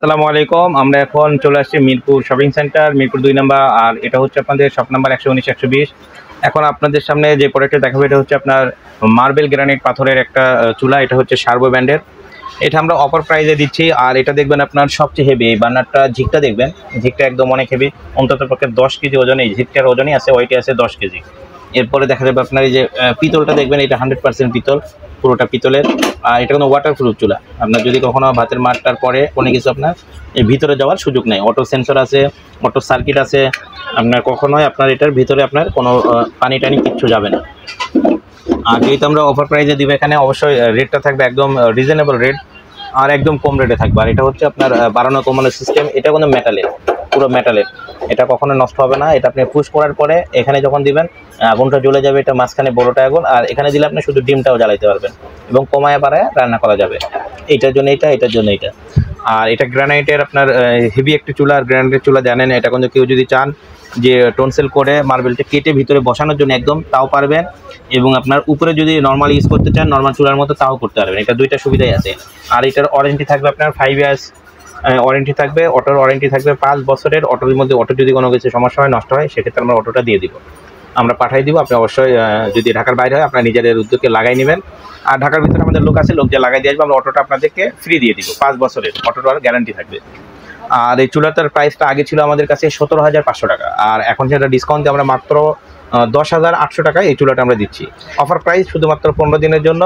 আসসালামু আলাইকুম। আমরা এখন চলে আসছি Mirpur shopping centre, Mirpur 2 number. আর এটা হচ্ছে আপনাদের শপ নাম্বার 119 120। এখন আপনাদের সামনে যে প্রোডাক্টটা দেখাবো এটা হচ্ছে আপনার মার্বেল গ্রানাইট পাথরের একটা চুলা। এটা হচ্ছে সার্ভো ব্র্যান্ডের। এটা আমরা অফার প্রাইসে দিচ্ছি। আর এটা দেখবেন আপনার সবচেয়ে হেভি এই বার্নারটা, ঝিকটা দেখবেন, ঝিকটা একদম অনেক হেভি, অন্তত পক্ষে 10 কেজি ওজনে। এই ঝিকটার ওজনই আছে, ওয়েটে আছে 10 কেজি। এরপরে দেখা যাবে আপনার এই যে পিতলটা দেখবেন, এটা 100% পিতল, পুরোটা পিতলের। আর এটা কোনো ওয়াটারপ্রুফ চুলা। আপনার যদি কখনো ভাতের মারটার পরে কোনো কিছু আপনার এর ভিতরে যাওয়ার সুযোগ নেই। অটো সেন্সর আছে, অটো সার্কিট আছে। আপনার কখনোই আপনার এটার ভিতরে আপনার কোনো পানি টানি কিচ্ছু যাবে না। আর যেহেতু আমরা অফার প্রাইসে দিব, এখানে অবশ্যই রেটটা থাকবে একদম রিজনেবল রেট, আর একদম কম রেটে থাকবে। আর এটা হচ্ছে আপনার বাড়ানো কমানোর সিস্টেম। এটা কোনো মেটালের, পুরো মেটালের। এটা কখনো নষ্ট হবে না। এটা আপনি পুশ করার পরে এখানে যখন দিবেন আগুনটা জ্বলে যাবে। এটা মাঝখানে বড়টা আগুন, আর এখানে দিলে আপনি শুধু ডিমটাও জ্বালাইতে পারবেন এবং কমায় বাড়ায় রান্না করা যাবে। এইটার জন্য এটা, এটার জন্য এটা। আর এটা গ্রানাইটের আপনার হেভি একটি চুলা। আর গ্রানাইটের চুলা জানেন, এটা কিন্তু কেউ যদি চান যে টনসেল করে মার্বেলটা কেটে ভিতরে বসানোর জন্য একদম, তাও পারবেন। এবং আপনার উপরে যদি নর্মাল ইউজ করতে চান নর্মাল চুলার মতো, তাও করতে পারবেন। এটা দুইটা সুবিধাই আছে। আর এটার ওয়ারেন্টি থাকবে আপনার 5 ইয়ার্স ওয়ারেন্টি থাকবে। অটোর ওয়ারেন্টি থাকবে 5 বছরের। অটোর মধ্যে অটো যদি কোনো কিছু সমস্যা হয়, নষ্ট হয়, সেক্ষেত্রে আমরা অটোটা দিয়ে দিব, আমরা পাঠিয়ে দিব। আপনি অবশ্যই যদি ঢাকার বাইরে হয় আপনার নিজেদের উদ্যোগে লাগাই নেবেন। আর ঢাকার ভিতরে আমাদের লোক আছে, লোক যে লাগাই দিয়ে আসবে। আমরা অটোটা আপনাদেরকে ফ্রি দিয়ে দিব, 5 বছরের অটোটার গ্যারান্টি থাকবে। আর এই চুলাটার প্রাইসটা আগে ছিল আমাদের কাছে 17,500 টাকা, আর এখন সেটা ডিসকাউন্ট দিয়ে আমরা মাত্র 10,800 টাকায় এই চুলাটা আমরা দিচ্ছি। অফার প্রাইস শুধুমাত্র 15 দিনের জন্য।